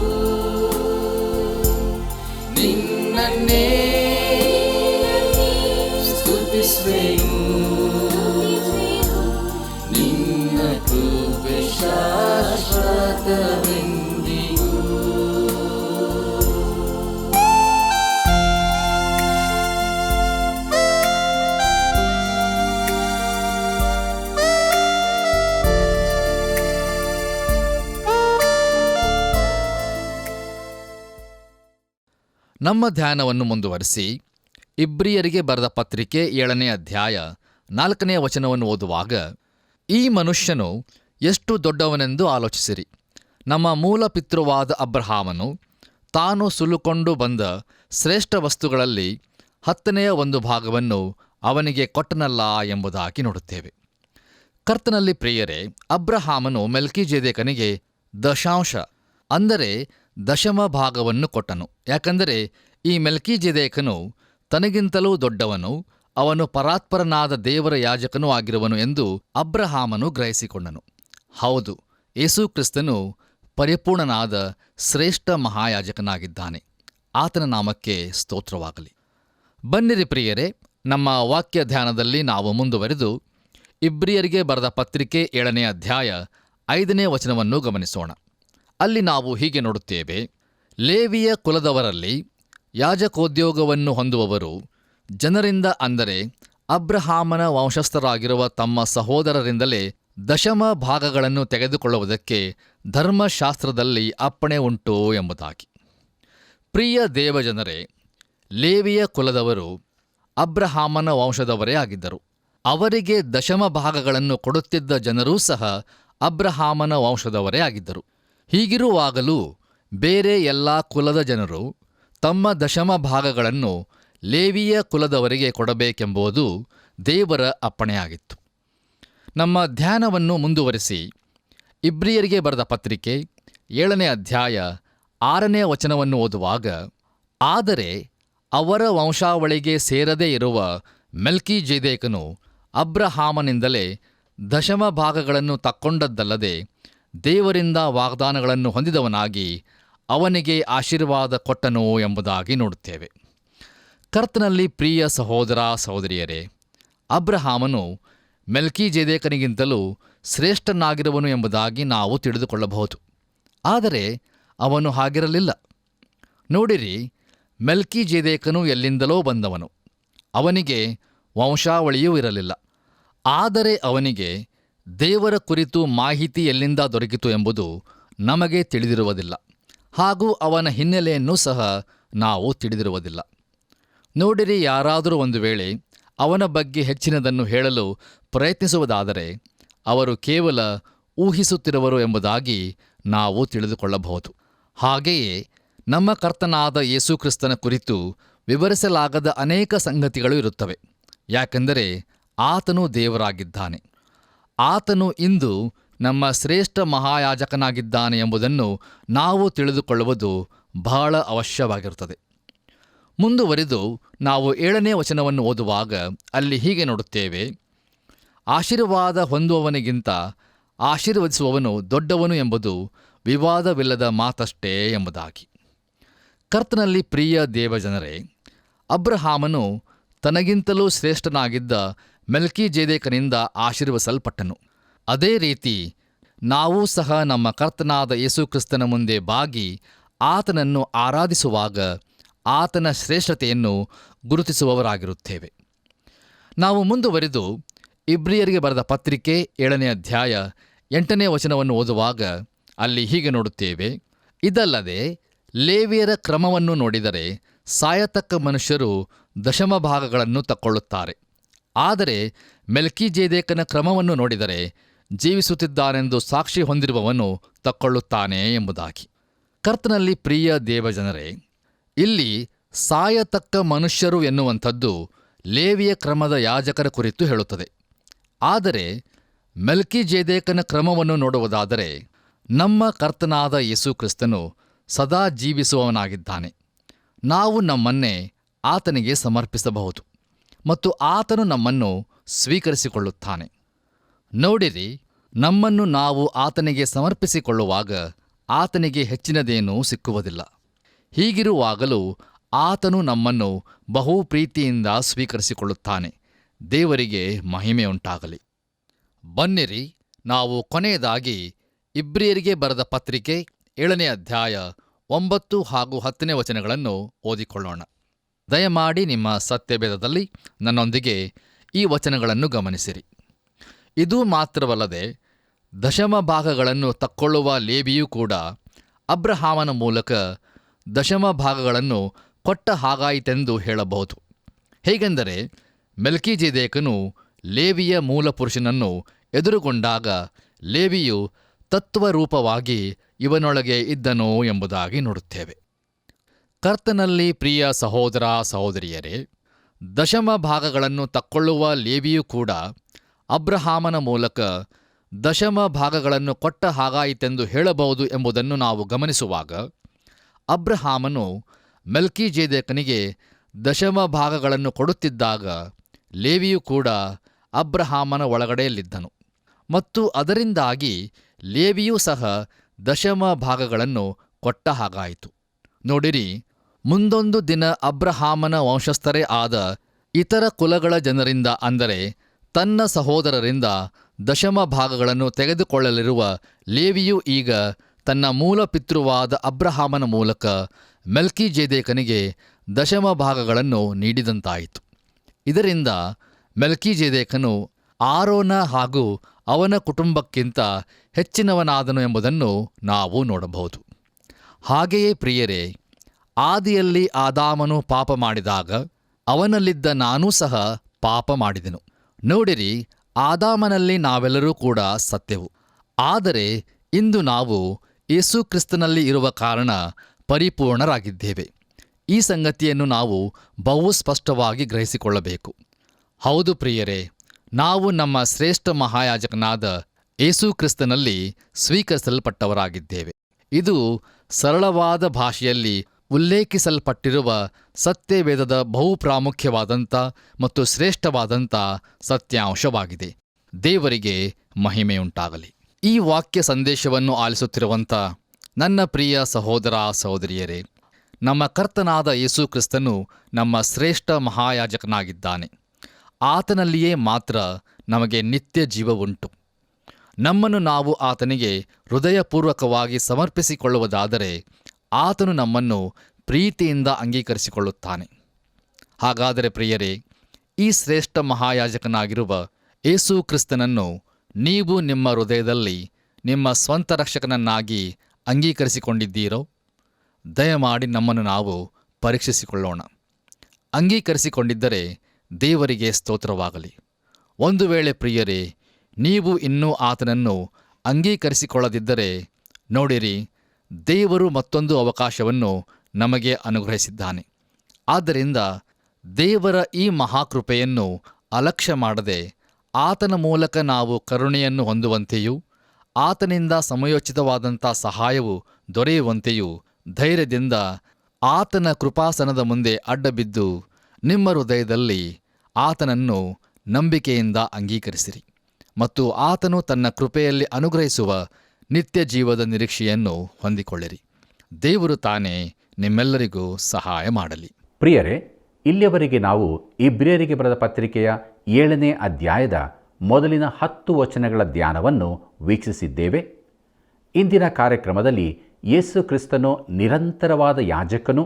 ನಿನ್ನನ್ನೇ ಸ್ತುತಿಸುವೆನು, ನಿನ್ನ ಕೃಪೆ ಶಾಶ್ವತವೆಂದಿಗೂ. ನಮ್ಮ ಧ್ಯಾನವನ್ನು ಮುಂದುವರಿಸಿ ಇಬ್ರಿಯರಿಗೆ ಬರೆದ ಪತ್ರಿಕೆ 7ನೇ ಅಧ್ಯಾಯ 4ನೇ ವಚನವನ್ನು ಓದುವಾಗ, ಈ ಮನುಷ್ಯನು ಎಷ್ಟು ದೊಡ್ಡವನೆಂದು ಆಲೋಚಿಸಿರಿ. ನಮ್ಮ ಮೂಲ ಪಿತೃವಾದ ಅಬ್ರಹಾಮನು ತಾನು ಸುಲುಕೊಂಡು ಬಂದ ಶ್ರೇಷ್ಠ ವಸ್ತುಗಳಲ್ಲಿ 10ನೇ ಒಂದು ಭಾಗವನ್ನು ಅವನಿಗೆ ಕೊಟ್ಟನಲ್ಲ ಎಂಬುದಾಗಿ ನೋಡುತ್ತೇವೆ. ಕರ್ತನಲ್ಲಿ ಪ್ರಿಯರೇ, ಅಬ್ರಹಾಮನು ಮೆಲ್ಕಿಜೆದೇಕನಿಗೆ ದಶಾಂಶ ಅಂದರೆ ದಶಮ ಭಾಗವನ್ನು ಕೊಟ್ಟನು. ಯಾಕಂದರೆ ಈ ಮೆಲ್ಕಿಜೆದೇಕನು ತನಗಿಂತಲೂ ದೊಡ್ಡವನು, ಅವನು ಪರಾತ್ಪರನಾದ ದೇವರ ಯಾಜಕನೂ ಆಗಿರುವನು ಎಂದು ಅಬ್ರಹಾಮನು ಗ್ರಹಿಸಿಕೊಂಡನು. ಹೌದು, ಯೇಸು ಕ್ರಿಸ್ತನು ಪರಿಪೂರ್ಣನಾದ ಶ್ರೇಷ್ಠ ಮಹಾಯಾಜಕನಾಗಿದ್ದಾನೆ. ಆತನ ನಾಮಕ್ಕೆ ಸ್ತೋತ್ರವಾಗಲಿ. ಬನ್ನಿರಿ ಪ್ರಿಯರೇ, ನಮ್ಮ ವಾಕ್ಯ ಧ್ಯಾನದಲ್ಲಿ ನಾವು ಮುಂದುವರೆದು ಇಬ್ರಿಯರಿಗೆ ಬರೆದ ಪತ್ರಿಕೆ 7ನೇ ಅಧ್ಯಾಯ 5ನೇ ವಚನವನ್ನು ಗಮನಿಸೋಣ. ಅಲ್ಲಿ ನಾವು ಹೀಗೆ ನೋಡುತ್ತೇವೆ, ಲೇವಿಯ ಕುಲದವರಲ್ಲಿ ಯಾಜಕೋದ್ಯೋಗವನ್ನು ಹೊಂದುವವರು ಜನರಿಂದ, ಅಂದರೆ ಅಬ್ರಹಾಮನ ವಂಶಸ್ಥರಾಗಿರುವ ತಮ್ಮ ಸಹೋದರರಿಂದಲೇ ದಶಮ ಭಾಗಗಳನ್ನು ತೆಗೆದುಕೊಳ್ಳುವುದಕ್ಕೆ ಧರ್ಮಶಾಸ್ತ್ರದಲ್ಲಿ ಅಪ್ಪಣೆ ಉಂಟು ಎಂಬುದಾಗಿ. ಪ್ರಿಯ ದೇವಜನರೇ, ಲೇವಿಯ ಕುಲದವರು ಅಬ್ರಹಾಮನ ವಂಶದವರೇ ಆಗಿದ್ದರು. ಅವರಿಗೆ ದಶಮ ಭಾಗಗಳನ್ನು ಕೊಡುತ್ತಿದ್ದ ಜನರೂ ಸಹ ಅಬ್ರಹಾಮನ ವಂಶದವರೇ ಆಗಿದ್ದರು. ಹೀಗಿರುವಾಗಲೂ ಬೇರೆ ಎಲ್ಲ ಕುಲದ ಜನರು ತಮ್ಮ ದಶಮ ಭಾಗಗಳನ್ನು ಲೇವಿಯ ಕುಲದವರಿಗೆ ಕೊಡಬೇಕೆಂಬುದು ದೇವರ ಅಪ್ಪಣೆಯಾಗಿತ್ತು. ನಮ್ಮ ಧ್ಯಾನವನ್ನು ಮುಂದುವರಿಸಿ ಇಬ್ರಿಯರಿಗೆ ಬರೆದ ಪತ್ರಿಕೆ 7ನೇ ಅಧ್ಯಾಯ 6ನೇ ವಚನವನ್ನು ಓದುವಾಗ, ಆದರೆ ಅವರ ವಂಶಾವಳಿಗೆ ಸೇರದೇ ಇರುವ ಮೆಲ್ಕಿಜೆದೇಕನು ಅಬ್ರಹಾಮನಿಂದಲೇ ದಶಮ ಭಾಗಗಳನ್ನು ತಕ್ಕೊಂಡದ್ದಲ್ಲದೆ ದೇವರಿಂದ ವಾಗ್ದಾನಗಳನ್ನು ಹೊಂದಿದವನಾಗಿ ಅವನಿಗೆ ಆಶೀರ್ವಾದ ಕೊಟ್ಟನು ಎಂಬುದಾಗಿ ನೋಡುತ್ತೇವೆ. ಕರ್ತನಲ್ಲಿ ಪ್ರಿಯ ಸಹೋದರ ಸಹೋದರಿಯರೇ, ಅಬ್ರಹಾಮನು ಮೆಲ್ಕಿಜೆದೇಕನಿಗಿಂತಲೂ ಶ್ರೇಷ್ಠನಾಗಿರುವನು ಎಂಬುದಾಗಿ ನಾವು ತಿಳಿದುಕೊಳ್ಳಬಹುದು. ಆದರೆ ಅವನು ಹಾಗಿರಲಿಲ್ಲ. ನೋಡಿರಿ, ಮೆಲ್ಕಿಜೆದೇಕನು ಎಲ್ಲಿಂದಲೋ ಬಂದವನು. ಅವನಿಗೆ ವಂಶಾವಳಿಯೂ ಇರಲಿಲ್ಲ. ಆದರೆ ಅವನಿಗೆ ದೇವರ ಕುರಿತು ಮಾಹಿತಿ ಎಲ್ಲಿಂದ ದೊರಕಿತು ಎಂಬುದು ನಮಗೆ ತಿಳಿದಿರುವುದಿಲ್ಲ, ಹಾಗೂ ಅವನ ಹಿನ್ನೆಲೆಯನ್ನೂ ಸಹ ನಾವು ತಿಳಿದಿರುವುದಿಲ್ಲ. ನೋಡಿರಿ, ಯಾರಾದರೂ ಒಂದು ವೇಳೆ ಅವನ ಬಗ್ಗೆ ಹೆಚ್ಚಿನದನ್ನು ಹೇಳಲು ಪ್ರಯತ್ನಿಸುವುದಾದರೆ ಅವರು ಕೇವಲ ಊಹಿಸುತ್ತಿರುವರು ಎಂಬುದಾಗಿ ನಾವು ತಿಳಿದುಕೊಳ್ಳಬಹುದು. ಹಾಗೆಯೇ ನಮ್ಮ ಕರ್ತನಾದ ಯೇಸುಕ್ರಿಸ್ತನ ಕುರಿತು ವಿವರಿಸಲಾಗದ ಅನೇಕ ಸಂಗತಿಗಳು ಇರುತ್ತವೆ. ಯಾಕೆಂದರೆ ಆತನು ದೇವರಾಗಿದ್ದಾನೆ. ಆತನು ಇಂದು ನಮ್ಮ ಶ್ರೇಷ್ಠ ಮಹಾಯಾಜಕನಾಗಿದ್ದಾನೆ ಎಂಬುದನ್ನು ನಾವು ತಿಳಿದುಕೊಳ್ಳುವುದು ಬಹಳ ಅವಶ್ಯವಾಗಿರುತ್ತದೆ. ಮುಂದುವರಿದು ನಾವು 7ನೇ ವಚನವನ್ನು ಓದುವಾಗ ಅಲ್ಲಿ ಹೀಗೆ ನೋಡುತ್ತೇವೆ: ಆಶೀರ್ವಾದ ಹೊಂದುವವನಿಗಿಂತ ಆಶೀರ್ವದಿಸುವವನು ದೊಡ್ಡವನು ಎಂಬುದು ವಿವಾದವಿಲ್ಲದ ಮಾತಷ್ಟೇ ಎಂಬುದಾಗಿ. ಕರ್ತನಲ್ಲಿ ಪ್ರಿಯ ದೇವಜನರೇ, ಅಬ್ರಹಾಮನು ತನಗಿಂತಲೂ ಶ್ರೇಷ್ಠನಾಗಿದ್ದ ಮೆಲ್ಕಿಜೆದೇಕನಿಂದ ಆಶೀರ್ವದಿಸಲ್ಪಟ್ಟನು. ಅದೇ ರೀತಿ ನಾವೂ ಸಹ ನಮ್ಮ ಕರ್ತನಾದ ಯೇಸುಕ್ರಿಸ್ತನ ಮುಂದೆ ಬಾಗಿ ಆತನನ್ನು ಆರಾಧಿಸುವಾಗ ಆತನ ಶ್ರೇಷ್ಠತೆಯನ್ನು ಗುರುತಿಸುವವರಾಗಿರುತ್ತೇವೆ. ನಾವು ಮುಂದುವರಿದು ಇಬ್ರಿಯರಿಗೆ ಬರೆದ ಪತ್ರಿಕೆ 7ನೇ ಅಧ್ಯಾಯ 8ನೇ ವಚನವನ್ನು ಓದುವಾಗ ಅಲ್ಲಿ ಹೀಗೆ ನೋಡುತ್ತೇವೆ: ಇದಲ್ಲದೆ ಲೇವಿಯರ ಕ್ರಮವನ್ನು ನೋಡಿದರೆ ಸಾಯತಕ್ಕ ಮನುಷ್ಯರು ದಶಮಭಾಗಗಳನ್ನು ತಕ್ಕೊಳ್ಳುತ್ತಾರೆ, ಆದರೆ ಮೆಲ್ಕಿಜೆದೇಕನ ಕ್ರಮವನ್ನು ನೋಡಿದರೆ ಜೀವಿಸುತ್ತಿದ್ದಾನೆಂದು ಸಾಕ್ಷಿ ಹೊಂದಿರುವವನು ತಕ್ಕೊಳ್ಳುತ್ತಾನೆ ಎಂಬುದಾಗಿ. ಕರ್ತನಲ್ಲಿ ಪ್ರಿಯ ದೇವಜನರೇ, ಇಲ್ಲಿ ಸಾಯತಕ್ಕ ಮನುಷ್ಯರು ಎನ್ನುವಂಥದ್ದು ಲೇವಿಯ ಕ್ರಮದ ಯಾಜಕರ ಕುರಿತು ಹೇಳುತ್ತದೆ. ಆದರೆ ಮೆಲ್ಕಿಜೆದೇಕನ ಕ್ರಮವನ್ನು ನೋಡುವುದಾದರೆ ನಮ್ಮ ಕರ್ತನಾದ ಯೇಸುಕ್ರಿಸ್ತನು ಸದಾ ಜೀವಿಸುವವನಾಗಿದ್ದಾನೆ. ನಾವು ನಮ್ಮನ್ನೇ ಆತನಿಗೆ ಸಮರ್ಪಿಸಬಹುದು ಮತ್ತು ಆತನು ನಮ್ಮನ್ನು ಸ್ವೀಕರಿಸಿಕೊಳ್ಳುತ್ತಾನೆ. ನೋಡಿರಿ, ನಮ್ಮನ್ನು ನಾವು ಆತನಿಗೆ ಸಮರ್ಪಿಸಿಕೊಳ್ಳುವಾಗ ಆತನಿಗೆ ಹೆಚ್ಚಿನದೇನೂ ಸಿಕ್ಕುವುದಿಲ್ಲ. ಹೀಗಿರುವಾಗಲೂ ಆತನು ನಮ್ಮನ್ನು ಬಹು ಪ್ರೀತಿಯಿಂದ ಸ್ವೀಕರಿಸಿಕೊಳ್ಳುತ್ತಾನೆ. ದೇವರಿಗೆ ಮಹಿಮೆಯುಂಟಾಗಲಿ. ಬನ್ನಿರಿ, ನಾವು ಕೊನೆಯದಾಗಿ ಇಬ್ರಿಯರಿಗೆ ಬರೆದ ಪತ್ರಿಕೆ 7ನೇ ಅಧ್ಯಾಯ 9 ಹಾಗೂ 10ನೇ ವಚನಗಳನ್ನು ಓದಿಕೊಳ್ಳೋಣ. ದಯಮಾಡಿ ನಿಮ್ಮ ಸತ್ಯವೇದದಲ್ಲಿ ನನ್ನೊಂದಿಗೆ ಈ ವಚನಗಳನ್ನು ಗಮನಿಸಿರಿ. ಇದು ಮಾತ್ರವಲ್ಲದೆ ದಶಮ ಭಾಗಗಳನ್ನು ತಕ್ಕೊಳ್ಳುವ ಲೇವಿಯೂ ಕೂಡ ಅಬ್ರಹಾಮನ ಮೂಲಕ ದಶಮ ಭಾಗಗಳನ್ನು ಕೊಟ್ಟ ಹಾಗಾಯಿತೆಂದು ಹೇಳಬಹುದು. ಹೇಗೆಂದರೆ ಮೆಲ್ಕಿಜೆದೇಕನು ಲೇವಿಯ ಮೂಲಪುರುಷನನ್ನು ಎದುರುಗೊಂಡಾಗ ಲೇವಿಯು ತತ್ವರೂಪವಾಗಿ ಇವನೊಳಗೆ ಇದ್ದನೋ ಎಂಬುದಾಗಿ ನೋಡುತ್ತೇವೆ. ಕರ್ತನಲ್ಲಿ ಪ್ರಿಯ ಸಹೋದರ ಸಹೋದರಿಯರೇ, ದಶಮ ಭಾಗಗಳನ್ನು ತಕ್ಕೊಳ್ಳುವ ಲೇವಿಯೂ ಕೂಡ ಅಬ್ರಹಾಮನ ಮೂಲಕ ದಶಮ ಭಾಗಗಳನ್ನು ಕೊಟ್ಟ ಹಾಗಾಯಿತೆಂದು ಹೇಳಬಹುದು ಎಂಬುದನ್ನು ನಾವು ಗಮನಿಸುವಾಗ, ಅಬ್ರಹಾಮನು ಮೆಲ್ಕಿಜೆದೇಕನಿಗೆ ದಶಮ ಭಾಗಗಳನ್ನು ಕೊಡುತ್ತಿದ್ದಾಗ ಲೇವಿಯೂ ಕೂಡ ಅಬ್ರಹಾಮನ ಒಳಗಡೆಯಲ್ಲಿದ್ದನು ಮತ್ತು ಅದರಿಂದಾಗಿ ಲೇವಿಯೂ ಸಹ ದಶಮ ಭಾಗಗಳನ್ನು ಕೊಟ್ಟ ಹಾಗಾಯಿತು. ನೋಡಿರಿ, ಮುಂದೊಂದು ದಿನ ಅಬ್ರಹಾಮನ ವಂಶಸ್ಥರೇ ಆದ ಇತರ ಕುಲಗಳ ಜನರಿಂದ, ಅಂದರೆ ತನ್ನ ಸಹೋದರರಿಂದ ದಶಮ ಭಾಗಗಳನ್ನು ತೆಗೆದುಕೊಳ್ಳಲಿರುವ ಲೇವಿಯು ಈಗ ತನ್ನ ಮೂಲ ಪಿತೃವಾದ ಅಬ್ರಹಾಮನ ಮೂಲಕ ಮೆಲ್ಕಿಜೆದೇಕನಿಗೆ ದಶಮ ಭಾಗಗಳನ್ನು ನೀಡಿದಂತಾಯಿತು. ಇದರಿಂದ ಮೆಲ್ಕಿಜೆದೇಕನು ಆರೋನ ಹಾಗೂ ಅವನ ಕುಟುಂಬಕ್ಕಿಂತ ಹೆಚ್ಚಿನವನಾದನು ಎಂಬುದನ್ನು ನಾವು ನೋಡಬಹುದು. ಹಾಗೆಯೇ ಪ್ರಿಯರೇ, ಆದಿಯಲ್ಲಿ ಆದಾಮನು ಪಾಪ ಮಾಡಿದಾಗ ಅವನಲ್ಲಿದ್ದ ನಾನೂ ಸಹ ಪಾಪ ಮಾಡಿದೆನು. ನೋಡಿರಿ, ಆದಾಮನಲ್ಲಿ ನಾವೆಲ್ಲರೂ ಕೂಡ ಸತ್ಯವು, ಆದರೆ ಇಂದು ನಾವು ಯೇಸುಕ್ರಿಸ್ತನಲ್ಲಿ ಇರುವ ಕಾರಣ ಪರಿಪೂರ್ಣರಾಗಿದ್ದೇವೆ. ಈ ಸಂಗತಿಯನ್ನು ನಾವು ಬಹು ಸ್ಪಷ್ಟವಾಗಿ ಗ್ರಹಿಸಿಕೊಳ್ಳಬೇಕು. ಹೌದು ಪ್ರಿಯರೇ, ನಾವು ನಮ್ಮ ಶ್ರೇಷ್ಠ ಮಹಾಯಾಜಕನಾದ ಯೇಸುಕ್ರಿಸ್ತನಲ್ಲಿ ಸ್ವೀಕರಿಸಲ್ಪಟ್ಟವರಾಗಿದ್ದೇವೆ. ಇದು ಸರಳವಾದ ಭಾಷೆಯಲ್ಲಿ ಉಲ್ಲೇಖಿಸಲ್ಪಟ್ಟಿರುವ ಸತ್ಯವೇದದ ಬಹುಪ್ರಾಮುಖ್ಯವಾದಂಥ ಮತ್ತು ಶ್ರೇಷ್ಠವಾದಂಥ ಸತ್ಯಾಂಶವಾಗಿದೆ. ದೇವರಿಗೆ ಮಹಿಮೆಯುಂಟಾಗಲಿ. ಈ ವಾಕ್ಯ ಸಂದೇಶವನ್ನು ಆಲಿಸುತ್ತಿರುವಂಥ ನನ್ನ ಪ್ರಿಯ ಸಹೋದರ ಸಹೋದರಿಯರೇ, ನಮ್ಮ ಕರ್ತನಾದ ಯೇಸುಕ್ರಿಸ್ತನು ನಮ್ಮ ಶ್ರೇಷ್ಠ ಮಹಾಯಾಜಕನಾಗಿದ್ದಾನೆ. ಆತನಲ್ಲಿಯೇ ಮಾತ್ರ ನಮಗೆ ನಿತ್ಯ ಜೀವವುಂಟು. ನಮ್ಮನ್ನು ನಾವು ಆತನಿಗೆ ಹೃದಯಪೂರ್ವಕವಾಗಿ ಸಮರ್ಪಿಸಿಕೊಳ್ಳುವುದಾದರೆ ಆತನು ನಮ್ಮನ್ನು ಪ್ರೀತಿಯಿಂದ ಅಂಗೀಕರಿಸಿಕೊಳ್ಳುತ್ತಾನೆ. ಹಾಗಾದರೆ ಪ್ರಿಯರೇ, ಈ ಶ್ರೇಷ್ಠ ಮಹಾಯಾಜಕನಾಗಿರುವ ಯೇಸುಕ್ರಿಸ್ತನನ್ನು ನೀವು ನಿಮ್ಮ ಹೃದಯದಲ್ಲಿ ನಿಮ್ಮ ಸ್ವಂತ ರಕ್ಷಕನನ್ನಾಗಿ ಅಂಗೀಕರಿಸಿಕೊಂಡಿದ್ದೀರೋ? ದಯಮಾಡಿ ನಮ್ಮನ್ನು ನಾವು ಪರೀಕ್ಷಿಸಿಕೊಳ್ಳೋಣ. ಅಂಗೀಕರಿಸಿಕೊಂಡಿದ್ದರೆ ದೇವರಿಗೆ ಸ್ತೋತ್ರವಾಗಲಿ. ಒಂದು ವೇಳೆ ಪ್ರಿಯರೇ, ನೀವು ಇನ್ನೂ ಆತನನ್ನು ಅಂಗೀಕರಿಸಿಕೊಳ್ಳದಿದ್ದರೆ, ನೋಡಿರಿ, ದೇವರು ಮತ್ತೊಂದು ಅವಕಾಶವನ್ನು ನಮಗೆ ಅನುಗ್ರಹಿಸಿದ್ದಾನೆ. ಆದ್ದರಿಂದ ದೇವರ ಈ ಮಹಾಕೃಪೆಯನ್ನು ಅಲಕ್ಷ್ಯ ಮಾಡದೆ ಆತನ ಮೂಲಕ ನಾವು ಕರುಣೆಯನ್ನು ಹೊಂದುವಂತೆಯೂ ಆತನಿಂದ ಸಮಯೋಚಿತವಾದಂಥ ಸಹಾಯವು ದೊರೆಯುವಂತೆಯೂ ಧೈರ್ಯದಿಂದ ಆತನ ಕೃಪಾಸನದ ಮುಂದೆ ಅಡ್ಡಬಿದ್ದು ನಿಮ್ಮ ಹೃದಯದಲ್ಲಿ ಆತನನ್ನು ನಂಬಿಕೆಯಿಂದ ಅಂಗೀಕರಿಸಿರಿ ಮತ್ತು ಆತನು ತನ್ನ ಕೃಪೆಯಲ್ಲಿ ಅನುಗ್ರಹಿಸುವ ನಿತ್ಯ ಜೀವದ ನಿರೀಕ್ಷೆಯನ್ನು ಹೊಂದಿಕೊಳ್ಳಿರಿ. ದೇವರು ತಾನೇ ನಿಮ್ಮೆಲ್ಲರಿಗೂ ಸಹಾಯ ಮಾಡಲಿ. ಪ್ರಿಯರೇ, ಇಲ್ಲಿಯವರೆಗೆ ನಾವು ಇಬ್ರಿಯರಿಗೆ ಬರೆದ ಪತ್ರಿಕೆಯ 7ನೇ ಅಧ್ಯಾಯದ ಮೊದಲಿನ 10 ವಚನಗಳ ಧ್ಯಾನವನ್ನು ವೀಕ್ಷಿಸಿದ್ದೇವೆ. ಇಂದಿನ ಕಾರ್ಯಕ್ರಮದಲ್ಲಿ ಯೇಸು ಕ್ರಿಸ್ತನು ನಿರಂತರವಾದ ಯಾಜಕನು,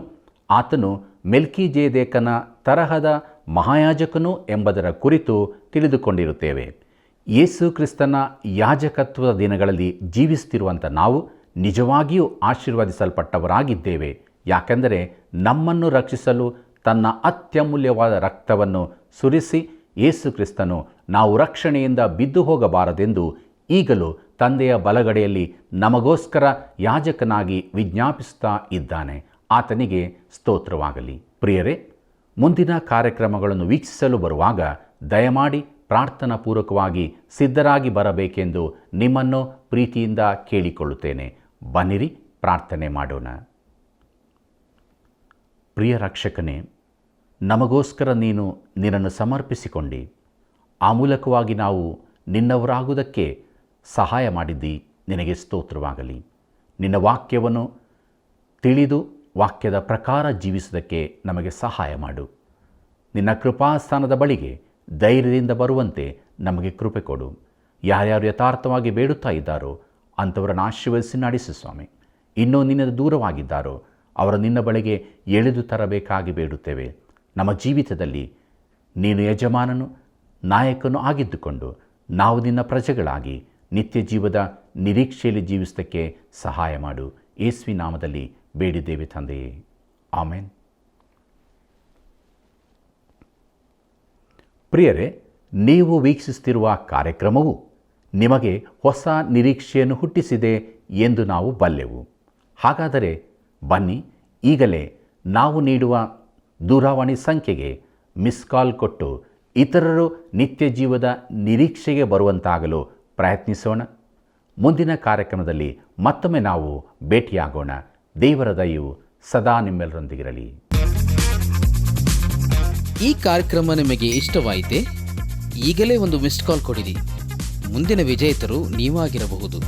ಆತನು ಮೆಲ್ಕಿಜೇದೇಕನ ತರಹದ ಮಹಾಯಾಜಕನು ಎಂಬುದರ ಕುರಿತು ತಿಳಿದುಕೊಂಡಿರುತ್ತೇವೆ. ಯೇಸು ಕ್ರಿಸ್ತನ ಯಾಜಕತ್ವದ ದಿನಗಳಲ್ಲಿ ಜೀವಿಸುತ್ತಿರುವಂಥ ನಾವು ನಿಜವಾಗಿಯೂ ಆಶೀರ್ವದಿಸಲ್ಪಟ್ಟವರಾಗಿದ್ದೇವೆ. ಯಾಕೆಂದರೆ ನಮ್ಮನ್ನು ರಕ್ಷಿಸಲು ತನ್ನ ಅತ್ಯಮೂಲ್ಯವಾದ ರಕ್ತವನ್ನು ಸುರಿಸಿ ಯೇಸು ಕ್ರಿಸ್ತನು ನಾವು ರಕ್ಷಣೆಯಿಂದ ಬಿದ್ದು ಹೋಗಬಾರದೆಂದು ಈಗಲೂ ತಂದೆಯ ಬಲಗಡೆಯಲ್ಲಿ ನಮಗೋಸ್ಕರ ಯಾಜಕನಾಗಿ ವಿಜ್ಞಾಪಿಸುತ್ತಾ ಇದ್ದಾನೆ. ಆತನಿಗೆ ಸ್ತೋತ್ರವಾಗಲಿ. ಪ್ರಿಯರೇ, ಮುಂದಿನ ಕಾರ್ಯಕ್ರಮಗಳನ್ನು ವೀಕ್ಷಿಸಲು ಬರುವಾಗ ದಯಮಾಡಿ ಪ್ರಾರ್ಥನಾ ಪೂರ್ವಕವಾಗಿ ಸಿದ್ಧರಾಗಿ ಬರಬೇಕೆಂದು ನಿಮ್ಮನ್ನು ಪ್ರೀತಿಯಿಂದ ಕೇಳಿಕೊಳ್ಳುತ್ತೇನೆ. ಬನ್ನಿರಿ, ಪ್ರಾರ್ಥನೆ ಮಾಡೋಣ. ಪ್ರಿಯ ರಕ್ಷಕನೇ, ನಮಗೋಸ್ಕರ ನೀನು ನಿನ್ನನ್ನು ಸಮರ್ಪಿಸಿಕೊಂಡಿ. ಆ ಮೂಲಕವಾಗಿ ನಾವು ನಿನ್ನವರಾಗುವುದಕ್ಕೆ ಸಹಾಯ ಮಾಡಿದ್ದಿ. ನಿನಗೆ ಸ್ತೋತ್ರವಾಗಲಿ. ನಿನ್ನ ವಾಕ್ಯವನ್ನು ತಿಳಿದು ವಾಕ್ಯದ ಪ್ರಕಾರ ಜೀವಿಸುವುದಕ್ಕೆ ನಮಗೆ ಸಹಾಯ ಮಾಡು. ನಿನ್ನ ಕೃಪಾಸ್ಥಾನದ ಬಳಿಗೆ ಧೈರ್ಯದಿಂದ ಬರುವಂತೆ ನಮಗೆ ಕೃಪೆ ಕೊಡು. ಯಾರ್ಯಾರು ಯಥಾರ್ಥವಾಗಿ ಬೇಡುತ್ತಾ ಇದ್ದಾರೋ ಅಂಥವರನ್ನು ಆಶೀರ್ವದಿಸಿ ನಡೆಸು ಸ್ವಾಮಿ. ಇನ್ನೂ ನಿನ್ನ ದೂರವಾಗಿದ್ದಾರೋ ಅವರು ನಿನ್ನ ಬಳಿಗೆ ಎಳೆದು ತರಬೇಕಾಗಿ ಬೇಡುತ್ತೇವೆ. ನಮ್ಮ ಜೀವಿತದಲ್ಲಿ ನೀನು ಯಜಮಾನನು, ನಾಯಕನು ಆಗಿದ್ದುಕೊಂಡು ನಾವು ನಿನ್ನ ಪ್ರಜೆಗಳಾಗಿ ನಿತ್ಯ ಜೀವದ ನಿರೀಕ್ಷೆಯಲ್ಲಿ ಜೀವಿಸುವುದಕ್ಕೆ ಸಹಾಯ ಮಾಡು. ಯೇಸುವಿನ ನಾಮದಲ್ಲಿ ಬೇಡಿದ್ದೇವೆ ತಂದೆಯೇ, ಆಮೆನ್. ಪ್ರಿಯರೇ, ನೀವು ವೀಕ್ಷಿಸುತ್ತಿರುವ ಕಾರ್ಯಕ್ರಮವು ನಿಮಗೆ ಹೊಸ ನಿರೀಕ್ಷೆಯನ್ನು ಹುಟ್ಟಿಸಿದೆ ಎಂದು ನಾವು ಬಲ್ಲೆವು. ಹಾಗಾದರೆ ಬನ್ನಿ, ಈಗಲೇ ನಾವು ನೀಡುವ ದೂರವಾಣಿ ಸಂಖ್ಯೆಗೆ ಮಿಸ್ ಕಾಲ್ ಕೊಟ್ಟು ಇತರರು ನಿತ್ಯ ಜೀವದ ನಿರೀಕ್ಷೆಗೆ ಬರುವಂತಾಗಲು ಪ್ರಯತ್ನಿಸೋಣ. ಮುಂದಿನ ಕಾರ್ಯಕ್ರಮದಲ್ಲಿ ಮತ್ತೊಮ್ಮೆ ನಾವು ಭೇಟಿಯಾಗೋಣ. ದೇವರ ದಯೆಯು ಸದಾ ನಿಮ್ಮೆಲ್ಲರೊಂದಿಗಿರಲಿ. ಈ ಕಾರ್ಯಕ್ರಮ ನಿಮಗೆ ಇಷ್ಟವಾಯಿತೆ? ಈಗಲೇ ಒಂದು ಮಿಸ್ಡ್ ಕಾಲ್ ಕೊಡಿರಿ. ಮುಂದಿನ ವಿಜೇತರು ನೀವಾಗಿರಬಹುದು.